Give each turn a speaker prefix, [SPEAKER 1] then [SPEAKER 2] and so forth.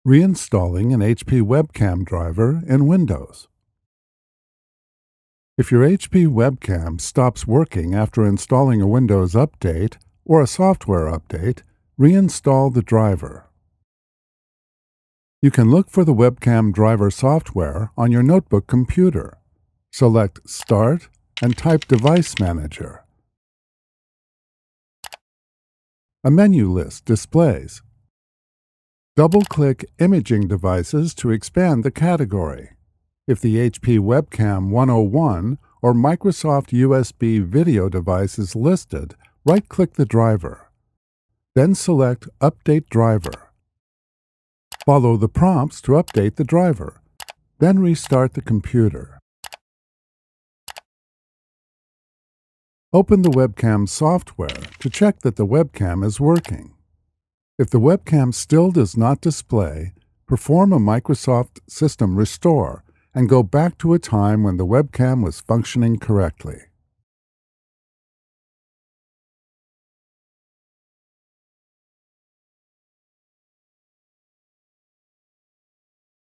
[SPEAKER 1] Reinstalling an HP webcam driver in Windows. If your HP webcam stops working after installing a Windows update or a software update, reinstall the driver. You can look for the webcam driver software on your notebook computer. Select Start and type Device Manager. A menu list displays. Double-click Imaging Devices to expand the category. If the HP Webcam 101 or Microsoft USB video device is listed, right-click the driver. Then select Update Driver. Follow the prompts to update the driver. Then restart the computer. Open the webcam software to check that the webcam is working. If the webcam still does not display, perform a Microsoft System Restore and go back to a time when the webcam was functioning correctly.